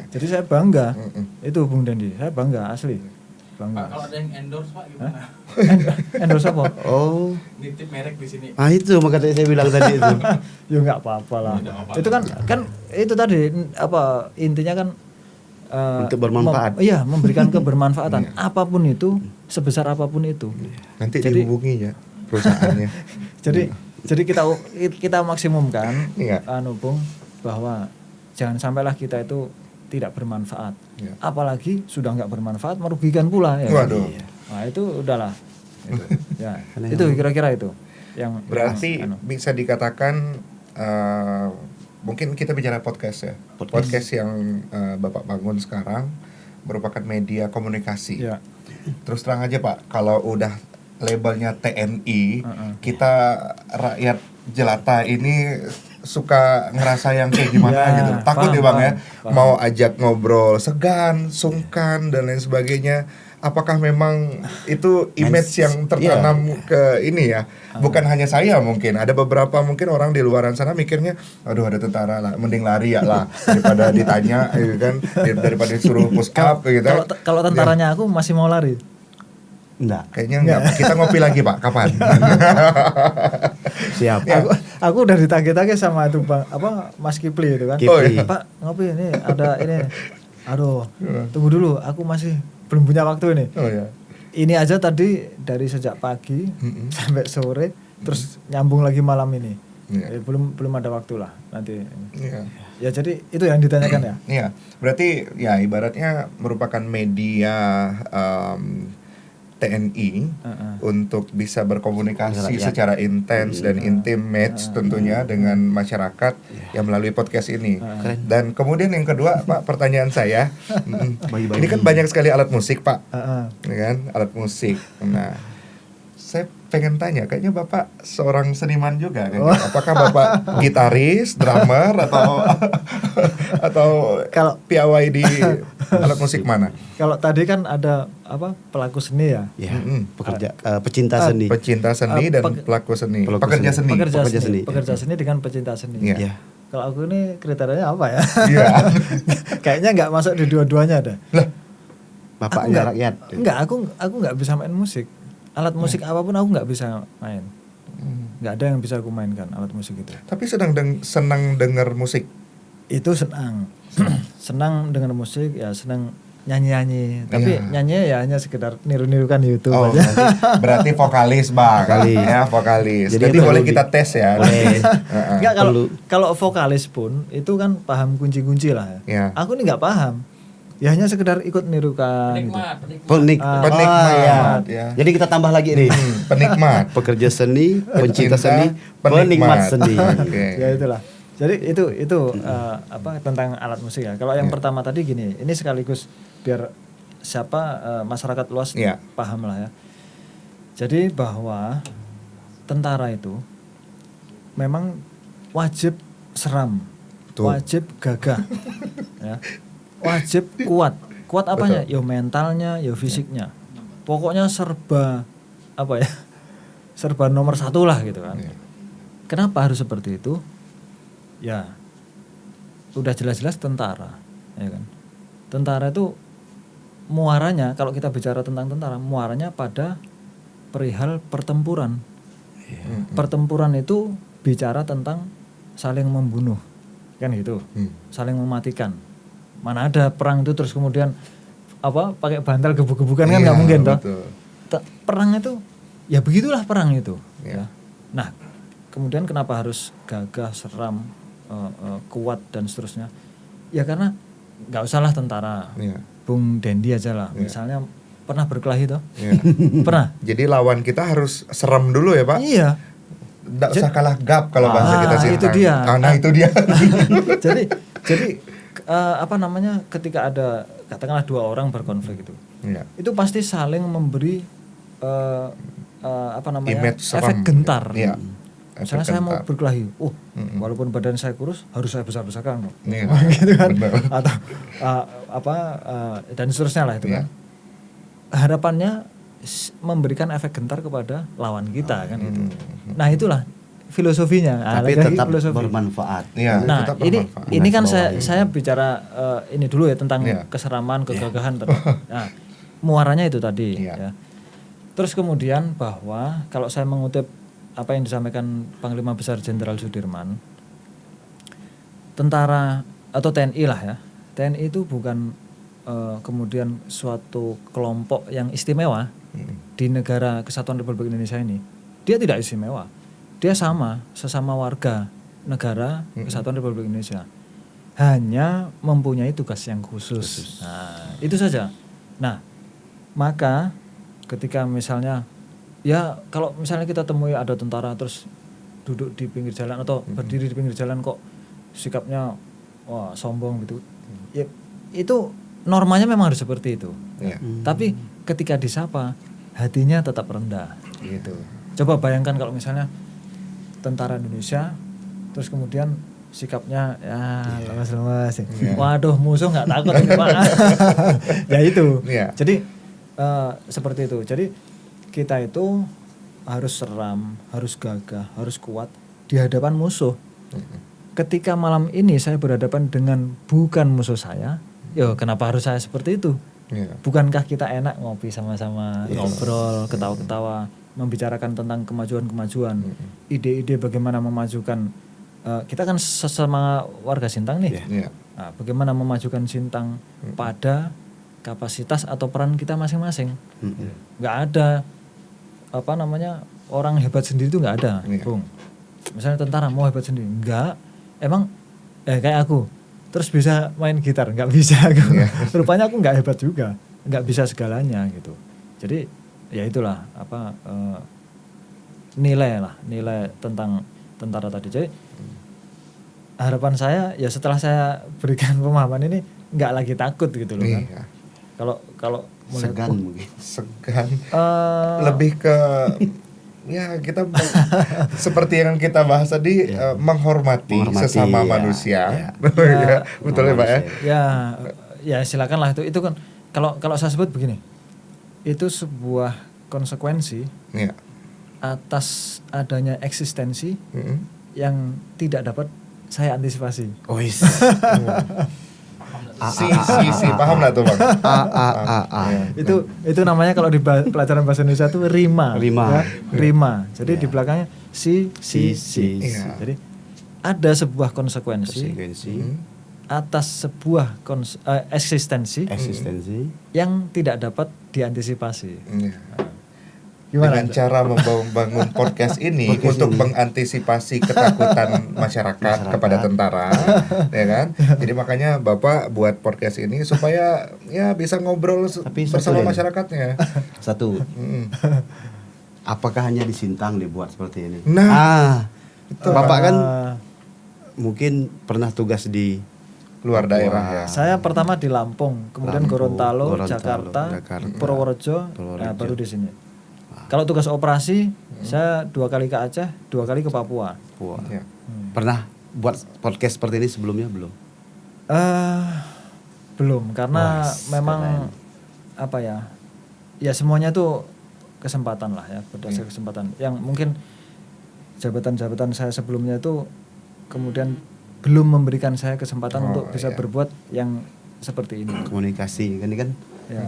[SPEAKER 3] Jadi saya bangga. Itu Bung Dendi, saya bangga asli.
[SPEAKER 4] Pak, kalau ada yang endorse Pak gimana?
[SPEAKER 3] Endorse apa?
[SPEAKER 2] Oh,
[SPEAKER 4] nitip merek di sini.
[SPEAKER 2] Itu makanya saya bilang tadi itu.
[SPEAKER 3] Ya enggak apa-apa lah. Itu kan itu tadi intinya kan
[SPEAKER 2] untuk bermanfaat.
[SPEAKER 3] Iya, memberikan kebermanfaatan apapun itu, sebesar apapun itu.
[SPEAKER 1] Nanti dihubungi ya perusahaannya.
[SPEAKER 3] Jadi kita maksimumkan Bung, bahwa jangan sampailah kita itu tidak bermanfaat, apalagi sudah nggak bermanfaat merugikan pula ya.
[SPEAKER 1] Waduh.
[SPEAKER 3] Nah itu udahlah. Itu kira-kira itu yang
[SPEAKER 1] berarti bisa dikatakan mungkin kita bicara podcast ya. Podcast yang Bapak bangun sekarang merupakan media komunikasi. Terus terang aja Pak, kalau udah labelnya TNI, kita rakyat jelata ini suka ngerasa yang kayak gimana gitu. Takut ya Bang ya. Mau ajak ngobrol segan, sungkan dan lain sebagainya. Apakah memang itu image yang tertanam ke ini ya? Bukan hanya saya mungkin. Ada beberapa mungkin orang di luaran sana mikirnya, aduh ada tentara lah, mending lari ya lah daripada ditanya gitu kan, daripada disuruh push up gitu.
[SPEAKER 3] Kalau tentaranya aku masih mau lari.
[SPEAKER 2] Enggak.
[SPEAKER 1] Kayaknya enggak. Kita ngopi lagi Pak, kapan?
[SPEAKER 2] Siap.
[SPEAKER 3] Aku udah ditagih-tagih sama itu Bang, Mas Kipli itu kan. Pak, ngopi ini ada ini. Aduh, tunggu dulu, aku masih belum punya waktu ini. Ini aja tadi dari sejak pagi sampai sore terus nyambung lagi malam ini.
[SPEAKER 1] Iya.
[SPEAKER 3] Belum ada waktu lah nanti.
[SPEAKER 1] Iya.
[SPEAKER 3] Ya jadi itu yang ditanyakan ya.
[SPEAKER 1] Iya, berarti ya ibaratnya merupakan media TNI untuk bisa berkomunikasi secara intens dan intimate tentunya dengan masyarakat yang melalui podcast ini. Dan kemudian yang kedua, Pak, pertanyaan saya, ini kan banyak sekali alat musik, Pak, ya kan, alat musik. Nah, saya pengen tanya, kayaknya Bapak seorang seniman juga kan? Apakah Bapak gitaris, drummer, atau
[SPEAKER 3] Kalau
[SPEAKER 1] piawai di alat musik mana?
[SPEAKER 3] Kalau tadi kan ada pelaku seni ya.
[SPEAKER 2] Ya, pecinta seni.
[SPEAKER 1] Pecinta seni dan pelaku seni. Pekerja seni.
[SPEAKER 3] Pekerja seni dengan pecinta seni.
[SPEAKER 1] Iya.
[SPEAKER 3] Kalau aku ini kriterianya apa ya?
[SPEAKER 1] Iya.
[SPEAKER 3] Kayaknya nggak masuk di dua-duanya ada.
[SPEAKER 1] Lah,
[SPEAKER 2] Bapaknya rakyat.
[SPEAKER 3] Enggak, aku nggak bisa main musik. Alat musik apapun aku nggak bisa main. Nggak ada yang bisa aku mainkan alat musik itu.
[SPEAKER 1] tapi senang dengar musik.
[SPEAKER 3] Itu senang. Senang dengar musik, ya senang nyanyi-nyanyi. Tapi nyanyi ya hanya sekedar niru-nirukan YouTube aja.
[SPEAKER 1] Berarti vokalis, Bang. Vokalis. Jadi boleh kita tes ya.
[SPEAKER 3] Enggak, kalau vokalis pun itu kan paham kunci-kunci lah.
[SPEAKER 1] Ya.
[SPEAKER 3] Aku ini nggak paham. Ya hanya sekedar ikut nirukan.
[SPEAKER 2] Penikmat.
[SPEAKER 1] Ya.
[SPEAKER 2] Jadi kita tambah lagi nih.
[SPEAKER 1] Penikmat.
[SPEAKER 2] Pekerja seni, pencinta seni, penikmat seni.
[SPEAKER 1] Okay.
[SPEAKER 3] Ya itulah. Jadi itu tentang alat musik ya. Kalau yang pertama tadi gini, ini sekaligus biar masyarakat luas paham lah ya. Jadi bahwa tentara itu memang wajib seram, wajib gagah, ya. Wajib kuat apanya? Yo mentalnya, yo fisiknya. Pokoknya serba serba nomor satu lah gitu kan. Kenapa harus seperti itu? Ya, udah jelas-jelas tentara, ya kan. Tentara itu muaranya, kalau kita bicara tentang tentara, muaranya pada perihal pertempuran. Pertempuran itu bicara tentang saling membunuh, kan gitu, saling mematikan. Mana ada perang itu terus kemudian pakai bantal gebuk-gebukan kan nggak mungkin toh. Perang itu ya begitulah perang itu. Ya. Nah, kemudian kenapa harus gagah, seram, kuat dan seterusnya? Ya karena nggak usahlah tentara. Bung Dendi aja lah. Misalnya pernah berkelahi toh? Pernah.
[SPEAKER 1] Jadi lawan kita harus seram dulu ya, Pak?
[SPEAKER 3] Iya.
[SPEAKER 1] Nggak usah kalah gap kalau bahasa kita sih.
[SPEAKER 3] Itu dia.
[SPEAKER 1] Itu dia.
[SPEAKER 3] jadi ketika ada katakanlah dua orang berkonflik itu, itu pasti saling memberi efek gentar. Misalnya saya mau berkelahi, walaupun badan saya kurus harus saya besar-besarkan, gitu kan? Atau dan seterusnya lah itu kan. Harapannya memberikan efek gentar kepada lawan kita kan itu. Nah itulah filosofinya.
[SPEAKER 2] Tapi tetap bermanfaat.
[SPEAKER 3] Nah tetap ini kan saya bicara ini dulu ya tentang keseraman, kegagahan. Nah muaranya itu tadi. Ya. Terus kemudian bahwa kalau saya mengutip apa yang disampaikan Panglima Besar Jenderal Sudirman, tentara atau TNI lah ya. TNI itu bukan kemudian suatu kelompok yang istimewa di negara Kesatuan Republik Indonesia ini. Dia tidak istimewa. Dia sesama warga negara Kesatuan Republik Indonesia. Hanya mempunyai tugas yang khusus. Nah, itu saja. Nah, maka ketika misalnya kalau misalnya kita temui ada tentara terus duduk di pinggir jalan atau berdiri di pinggir jalan kok sikapnya sombong gitu. Ya, itu normanya memang harus seperti itu. Tapi ketika disapa hatinya tetap rendah gitu. Coba bayangkan kalau misalnya tentara Indonesia terus kemudian sikapnya lemas-lemas. Waduh, musuh nggak takut ini, Pak. Ya itu. Jadi seperti itu. Jadi kita itu harus seram, harus gagah, harus kuat di hadapan musuh. Ketika malam ini saya berhadapan dengan bukan musuh saya, kenapa harus saya seperti itu? Bukankah kita enak ngopi sama-sama, ngobrol, ketawa-ketawa, membicarakan tentang kemajuan-kemajuan, ide-ide bagaimana memajukan, kita kan sesama warga Sintang nih, nah, bagaimana memajukan Sintang pada kapasitas atau peran kita masing-masing. Nggak ada orang hebat sendiri itu nggak ada,
[SPEAKER 1] Iya.
[SPEAKER 3] Bung. Misalnya tentara mau hebat sendiri, enggak. Emang kayak aku, terus bisa main gitar, nggak bisa.
[SPEAKER 1] Iya.
[SPEAKER 3] Rupanya aku nggak hebat juga, nggak bisa segalanya gitu. Jadi ya itulah apa nilai tentang tentara tadi. Jadi harapan saya ya setelah saya berikan pemahaman ini nggak lagi takut gitu loh kan.
[SPEAKER 1] Iya.
[SPEAKER 3] Kalau melihat,
[SPEAKER 2] Segan mungkin.
[SPEAKER 1] Segan.
[SPEAKER 3] eh,
[SPEAKER 1] Lebih ke ya kita seperti yang kita bahas tadi menghormati sesama
[SPEAKER 2] iya,
[SPEAKER 1] manusia.
[SPEAKER 2] iya.
[SPEAKER 1] Ya, betul ya Pak ya.
[SPEAKER 3] ya silakanlah itu kan kalau saya sebut begini, itu sebuah konsekuensi
[SPEAKER 1] Iya.
[SPEAKER 3] atas adanya eksistensi
[SPEAKER 1] Mm-mm.
[SPEAKER 3] yang tidak dapat saya antisipasi.
[SPEAKER 2] Ois.
[SPEAKER 1] Si paham lah tuh Bang. Iya.
[SPEAKER 3] Itu namanya kalau di pelajaran bahasa Indonesia itu rima.
[SPEAKER 2] Rima.
[SPEAKER 3] Ya, rima. Jadi di belakangnya si.
[SPEAKER 1] Iya.
[SPEAKER 3] Jadi ada sebuah konsekuensi
[SPEAKER 2] Konsekuensi,
[SPEAKER 3] atas sebuah eksistensi
[SPEAKER 2] eksistensi.
[SPEAKER 3] yang tidak dapat diantisipasi.
[SPEAKER 1] Iya.
[SPEAKER 3] Gimana?
[SPEAKER 1] Dengan cara membangun podcast ini untuk mengantisipasi ketakutan masyarakat kepada tentara, ya kan? Jadi makanya Bapak buat podcast ini supaya ya bisa ngobrol
[SPEAKER 2] Tapi
[SPEAKER 1] bersama
[SPEAKER 2] satu,
[SPEAKER 1] masyarakatnya.
[SPEAKER 2] Satu,
[SPEAKER 1] Mm.
[SPEAKER 2] apakah hanya di Sintang dibuat seperti ini?
[SPEAKER 1] Nah, betul.
[SPEAKER 2] Bapak kan
[SPEAKER 3] Eh,
[SPEAKER 2] mungkin pernah tugas di
[SPEAKER 1] Luar daerah ya.
[SPEAKER 3] saya pertama di Lampung, kemudian
[SPEAKER 2] Lampung,
[SPEAKER 3] Gorontalo,
[SPEAKER 2] Gorontalo,
[SPEAKER 3] Jakarta,
[SPEAKER 2] Jakarta,
[SPEAKER 3] Purworejo,
[SPEAKER 2] Purworejo.
[SPEAKER 3] baru di sini. Kalau tugas operasi, saya 2 kali ke Aceh, 2 kali ke Papua.
[SPEAKER 2] Wah.
[SPEAKER 1] Ya.
[SPEAKER 2] Pernah buat podcast seperti ini sebelumnya belum?
[SPEAKER 3] Belum, karena
[SPEAKER 2] Wah,
[SPEAKER 3] memang apa ya? Ya semuanya tuh kesempatan lah ya, berdasar kesempatan. Yang mungkin jabatan-jabatan saya sebelumnya itu kemudian belum memberikan saya kesempatan untuk bisa berbuat yang seperti ini.
[SPEAKER 2] Komunikasi kan ini kan
[SPEAKER 3] Ya.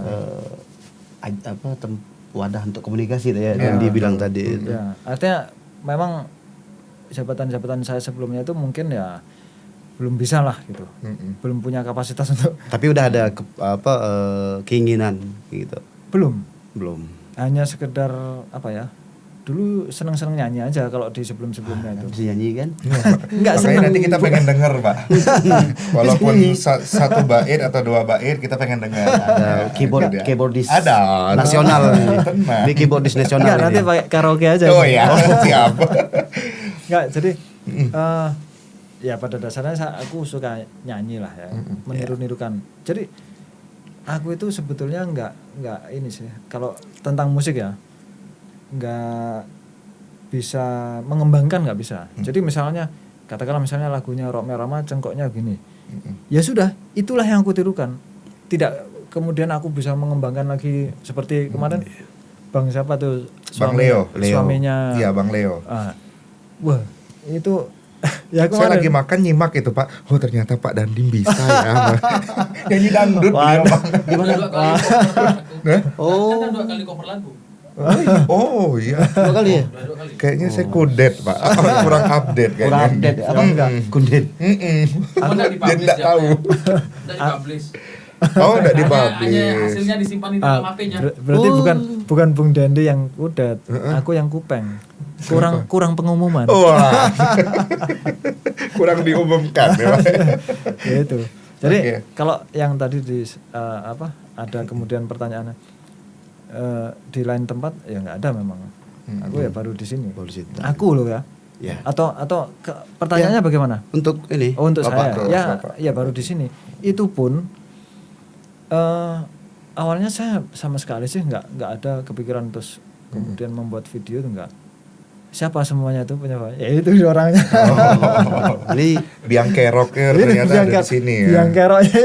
[SPEAKER 2] Wadah untuk komunikasi ya, yang dibilang tadi itu.
[SPEAKER 3] Ya, artinya memang jabatan-jabatan saya sebelumnya itu mungkin ya belum bisa lah gitu. Belum punya kapasitas untuk.
[SPEAKER 2] Tapi udah ada keinginan gitu.
[SPEAKER 3] Belum. Hanya sekedar apa ya? Dulu seneng-seneng nyanyi aja kalau di sebelum-sebelumnya itu.
[SPEAKER 2] Bisa nyanyi kan?
[SPEAKER 3] Enggak
[SPEAKER 1] Makanya
[SPEAKER 3] seneng.
[SPEAKER 1] nanti kita pengen denger Pak. Walaupun satu bait atau 2 bait kita pengen denger.
[SPEAKER 2] Ada keyboardis
[SPEAKER 1] Ada.
[SPEAKER 2] nasional ini.
[SPEAKER 1] Tenang.
[SPEAKER 2] Ini keyboardis nasional
[SPEAKER 3] Enggak, nanti
[SPEAKER 2] ini.
[SPEAKER 3] pakai karaoke aja.
[SPEAKER 1] Oh ya, siap.
[SPEAKER 3] Enggak, jadi ya pada dasarnya aku suka nyanyi lah ya, meniru-nirukan. Jadi aku itu sebetulnya enggak ini sih. Kalau tentang musik ya, enggak bisa mengembangkan, nggak bisa. Jadi misalnya katakanlah misalnya lagunya Roma Rama cengkoknya gini. Ya sudah, itulah yang aku tirukan. Tidak kemudian aku bisa mengembangkan lagi seperti kemarin Bang siapa tuh?
[SPEAKER 1] Bang Leo.
[SPEAKER 3] Suaminya.
[SPEAKER 1] Iya, Bang Leo.
[SPEAKER 3] Wah, itu ya
[SPEAKER 1] Saya lagi makan nyimak itu Pak. Oh ternyata Pak Dandim bisa ya. Nyanyi dangdut dia Bang.
[SPEAKER 4] Gimana? 2 kali cover lagu.
[SPEAKER 2] Oh.
[SPEAKER 4] Kan 2 kali cover lagu.
[SPEAKER 1] Oh iya.
[SPEAKER 2] 2 kali ya?
[SPEAKER 4] 2 kali.
[SPEAKER 1] Kayaknya saya kudet Pak. Kurang update kayaknya.
[SPEAKER 2] Kurang update apa enggak? Kundet.
[SPEAKER 4] Cuma enggak
[SPEAKER 1] Dia
[SPEAKER 4] dipublish
[SPEAKER 1] tidak
[SPEAKER 4] ya,
[SPEAKER 1] tahu.
[SPEAKER 4] Pak, ya? Nggak dipublish.
[SPEAKER 1] Oh udah
[SPEAKER 4] Hanya
[SPEAKER 1] dipublish.
[SPEAKER 4] hasilnya disimpan di dalam HP-nya.
[SPEAKER 3] Berarti bukan Bung Dandi yang kudet, aku yang kupeng. Kurang pengumuman.
[SPEAKER 1] Wah. Kurang diumumkan ya. Pak.
[SPEAKER 3] Ya itu. Jadi
[SPEAKER 1] Oke.
[SPEAKER 3] kalau yang tadi di ada kemudian pertanyaannya di lain tempat ya nggak ada memang. Aku ya baru di sini.
[SPEAKER 2] Baru di situ.
[SPEAKER 3] Aku loh ya.
[SPEAKER 2] Ya.
[SPEAKER 3] Atau pertanyaannya bagaimana?
[SPEAKER 2] Untuk ini.
[SPEAKER 3] Oh, untuk
[SPEAKER 2] Bapak.
[SPEAKER 3] saya.
[SPEAKER 1] Bapak.
[SPEAKER 3] Ya baru di sini. Itu pun awalnya saya sama sekali sih nggak ada kepikiran terus kemudian membuat video itu nggak. Siapa semuanya itu punya Pak? Ya itu orangnya.
[SPEAKER 2] Ini
[SPEAKER 1] Biang keroknya ternyata ada di sini ya.
[SPEAKER 3] Biang keroknya.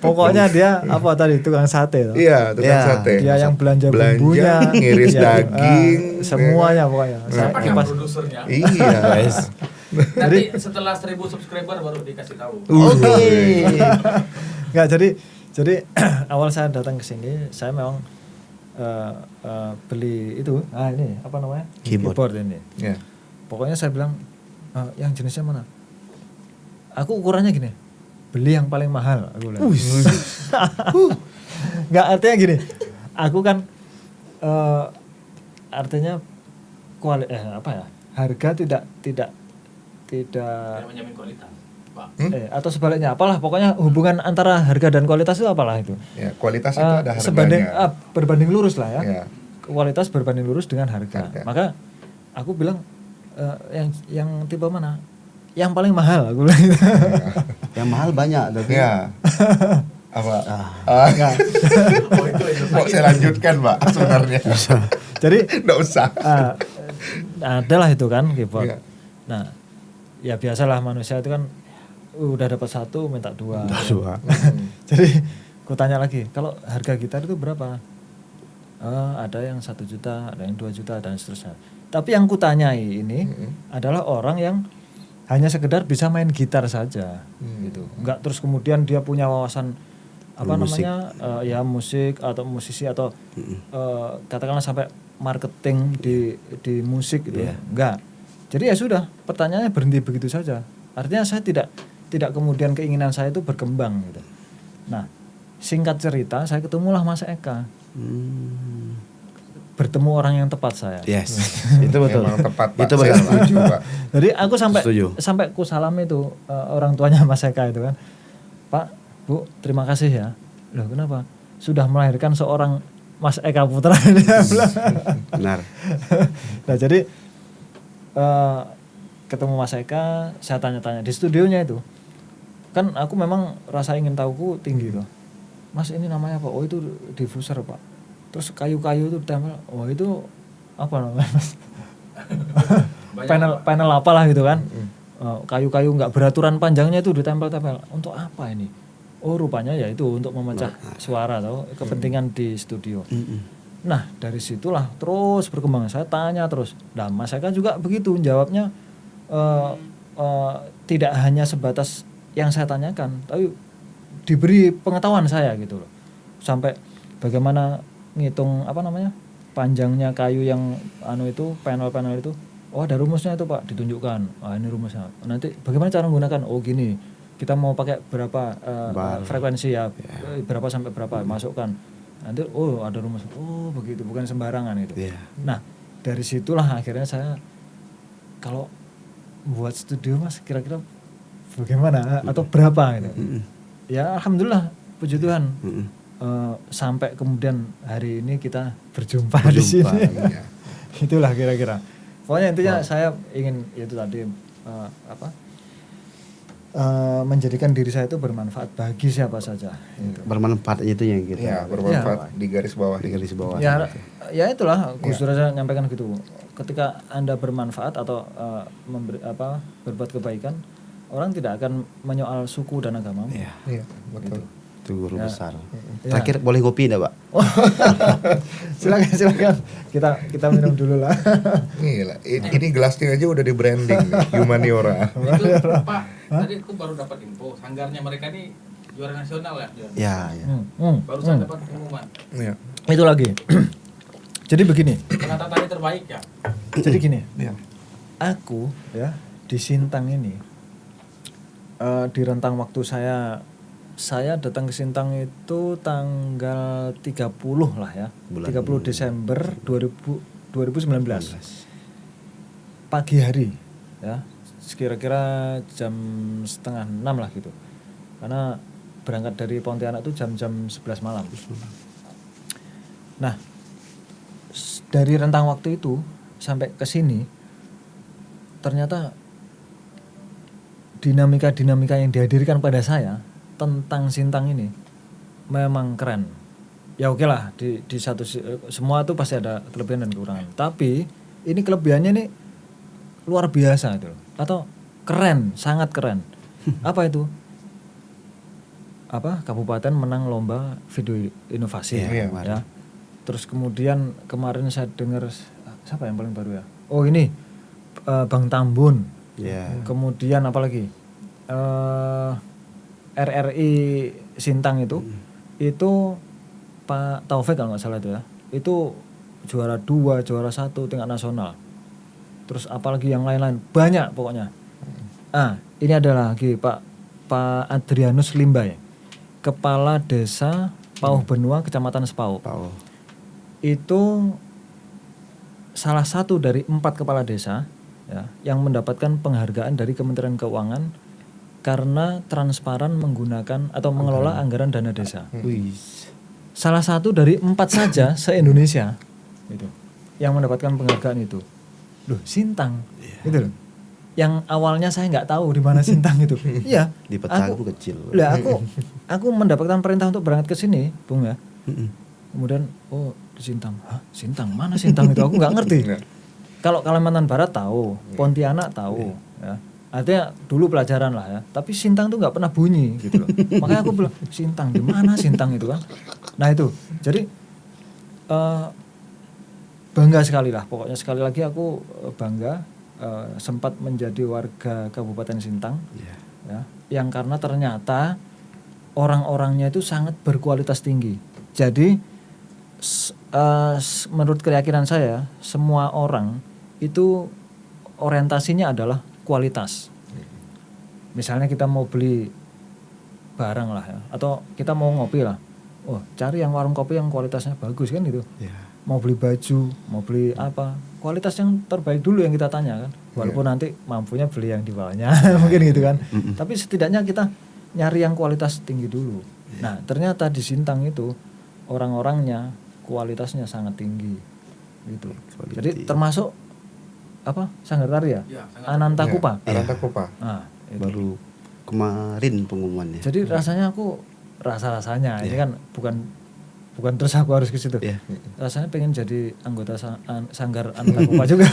[SPEAKER 3] Pokoknya dia apa tadi tukang sate. Toh.
[SPEAKER 1] Iya, tukang
[SPEAKER 2] Iya.
[SPEAKER 1] sate.
[SPEAKER 3] Dia yang belanja bumbunya,
[SPEAKER 1] ngiris
[SPEAKER 3] ya,
[SPEAKER 1] daging,
[SPEAKER 3] semuanya pokoknya.
[SPEAKER 4] Siapa yang produsernya?
[SPEAKER 1] Iya.
[SPEAKER 4] Nanti setelah 1000 subscriber baru dikasih tahu.
[SPEAKER 2] Oke.
[SPEAKER 3] Enggak, jadi awal saya datang ke sini, saya memang beli itu, ini apa namanya?
[SPEAKER 2] Keyboard.
[SPEAKER 3] ini.
[SPEAKER 1] Ya.
[SPEAKER 3] Pokoknya saya bilang yang jenisnya mana? Aku ukurannya gini, beli yang paling mahal. Aku bilang. Nggak, artinya gini, aku kan artinya harga tidak
[SPEAKER 4] menjamin kualitas, Pak.
[SPEAKER 3] Atau sebaliknya apalah, pokoknya hubungan antara harga dan kualitas itu apalah itu.
[SPEAKER 1] Ya, kualitas itu ada
[SPEAKER 3] Sebanding
[SPEAKER 1] harganya.
[SPEAKER 3] berbanding lurus lah ya.
[SPEAKER 1] Ya.
[SPEAKER 3] Kualitas berbanding lurus dengan harga. Maka aku bilang yang tipe mana? Yang paling mahal aku bilang.
[SPEAKER 2] Yang mahal banyak tapi.
[SPEAKER 1] Ya. Apa? Mau saya lanjutkan, Pak, sebenarnya.
[SPEAKER 3] Jadi
[SPEAKER 1] Nggak usah.
[SPEAKER 3] adalah itu kan keyboard.
[SPEAKER 1] Iya.
[SPEAKER 3] Nah, ya biasalah manusia itu kan udah dapat satu minta dua. Jadi ku tanya lagi, kalau harga gitar itu berapa? Ada yang 1 juta, ada yang 2 juta dan seterusnya. Tapi yang ku tanyai ini adalah orang yang hanya sekedar bisa main gitar saja, gitu. Enggak terus kemudian dia punya wawasan
[SPEAKER 2] Musik.
[SPEAKER 3] ya musik atau musisi atau katakanlah sampai marketing di musik gitu. Enggak. Jadi ya sudah, pertanyaannya berhenti begitu saja. Artinya saya tidak kemudian keinginan saya itu berkembang gitu. Nah, singkat cerita saya ketemulah Mas Eka. Bertemu orang yang tepat saya.
[SPEAKER 2] Yes. Itu betul.
[SPEAKER 1] Memang tepat, Pak.
[SPEAKER 2] Itu
[SPEAKER 1] Saya
[SPEAKER 2] betul.
[SPEAKER 1] setuju, Pak.
[SPEAKER 3] Jadi aku
[SPEAKER 2] Setuju.
[SPEAKER 3] sampai ku salam itu orang tuanya Mas Eka itu kan. Pak, Bu, terima kasih ya. Loh, kenapa? Sudah melahirkan seorang Mas Eka Putra. Dia bilang.
[SPEAKER 2] Benar.
[SPEAKER 3] Nah, jadi ketemu Mas Eka, saya tanya-tanya di studionya itu. Kan aku memang rasa ingin tahuku tinggi tuh. Mas, ini namanya apa? Oh, itu diffuser, Pak. Terus kayu-kayu itu ditempel. Oh, itu apa namanya, Mas? panel apalah gitu kan. Kayu-kayu nggak beraturan panjangnya itu ditempel-tempel. Untuk apa ini? Oh, rupanya ya itu untuk memecah suara atau kepentingan di studio. Nah, dari situlah terus berkembang. Saya tanya terus. Nah, Mas Eka juga begitu jawabnya, tidak hanya sebatas yang saya tanyakan, tapi diberi pengetahuan saya gitu loh. Sampai bagaimana ngitung panjangnya kayu yang itu panel-panel itu. Oh, ada rumusnya itu, Pak, ditunjukkan. Ini rumusnya. Nanti bagaimana cara menggunakan? Oh, gini. Kita mau pakai berapa frekuensi ya, berapa sampai berapa, masukkan. Nanti ada rumus. Oh, begitu, bukan sembarangan itu. Nah, dari situlah akhirnya saya kalau buat studio, Mas, kira-kira bagaimana atau berapa gitu. Ya, alhamdulillah, puji Tuhan. Sampai kemudian hari ini kita berjumpa di sini. Itulah kira-kira. Pokoknya intinya saya ingin itu tadi menjadikan diri saya itu bermanfaat bagi siapa saja. Gitu.
[SPEAKER 2] Bermanfaat itu yang kita.
[SPEAKER 1] Ya, bermanfaat di garis bawah.
[SPEAKER 2] Di garis bawah.
[SPEAKER 3] Ya itulah Gus Dur saya nyampaikan gitu. Ketika Anda bermanfaat atau berbuat kebaikan, orang tidak akan menyoal suku dan agama.
[SPEAKER 1] Iya, betul.
[SPEAKER 2] Itu guru besar. Terakhir boleh ngopi enggak, Pak?
[SPEAKER 3] Silakan. Kita minum dulu lah.
[SPEAKER 1] Gila, ini gelasnya aja udah di branding nih, Humaniora.
[SPEAKER 4] Itu, Pak, tadi aku baru dapat info, sanggarnya mereka ini juara nasional ya.
[SPEAKER 2] Ya.
[SPEAKER 4] Baru saya dapat pengumuman.
[SPEAKER 1] Iya.
[SPEAKER 3] Itu lagi. Jadi begini.
[SPEAKER 4] Penata tari terbaik ya.
[SPEAKER 3] Jadi gini.
[SPEAKER 1] Iya.
[SPEAKER 3] Aku ya di Sintang ini di rentang waktu saya datang ke Sintang itu tanggal 30 lah ya. 30 Desember 2019. Pagi hari ya. Kira-kira jam 5:30 lah gitu. Karena berangkat dari Pontianak itu jam 11 malam. Nah, dari rentang waktu itu sampai ke sini ternyata dinamika yang dihadirkan pada saya tentang Sintang ini memang keren. Ya oke lah, di satu semua itu pasti ada kelebihan dan kekurangan. Tapi ini kelebihannya nih luar biasa itu, atau keren, sangat keren. Apa itu? Kabupaten menang lomba video inovasi ya. Terus kemudian kemarin saya dengar siapa yang paling baru ya? Oh ini Bang Tambun. Kemudian apa lagi? RRI Sintang itu Pak Taufik kalau nggak salah itu ya, itu juara 2, juara 1 tingkat nasional. Terus apalagi yang lain-lain banyak pokoknya. Ini adalah lagi Pak Adrianus Limbay, Kepala Desa Pauh Benua, Kecamatan Sepau. Itu salah satu dari 4 kepala desa ya yang mendapatkan penghargaan dari Kementerian Keuangan karena transparan menggunakan atau mengelola anggaran dana desa.
[SPEAKER 2] Wih.
[SPEAKER 3] Salah satu dari 4 saja se-Indonesia gitu yang mendapatkan penghargaan itu. Loh, Sintang. Gitu loh. Yang awalnya saya nggak tahu di mana Sintang itu. Iya.
[SPEAKER 2] Di peta aku kecil.
[SPEAKER 3] Lah aku mendapatkan perintah untuk berangkat ke sini, Bung ya. Kemudian di Sintang. Hah, Sintang? Mana Sintang itu? Aku nggak ngerti. Kalau Kalimantan Barat tahu, Pontianak tahu, ya. Artinya dulu pelajaran lah ya. Tapi Sintang tuh nggak pernah bunyi gitu loh. Makanya aku bilang, Sintang di mana Sintang itu kan? Nah itu, jadi bangga sekali lah. Pokoknya sekali lagi aku bangga sempat menjadi warga Kabupaten Sintang, ya. Yang karena ternyata orang-orangnya itu sangat berkualitas tinggi. Jadi menurut keyakinan saya, semua orang itu orientasinya adalah kualitas. Misalnya kita mau beli barang lah ya, atau kita mau ngopi lah, cari yang warung kopi yang kualitasnya bagus kan gitu. Mau beli baju, mau beli apa, kualitas yang terbaik dulu yang kita tanya kan. Walaupun nanti mampunya beli yang di bawahnya mungkin gitu kan. Tapi setidaknya kita nyari yang kualitas tinggi dulu. Nah ternyata di Sintang itu orang-orangnya kualitasnya sangat tinggi gitu. Jadi termasuk apa Sanggar Tari ya? Anantakupa.
[SPEAKER 1] Anantakupa.
[SPEAKER 3] Nah,
[SPEAKER 2] baru kemarin pengumumannya.
[SPEAKER 3] Jadi rasanya aku rasanya ini kan bukan terus aku harus ke situ. Rasanya pengen jadi anggota Sanggar Anantakupa juga.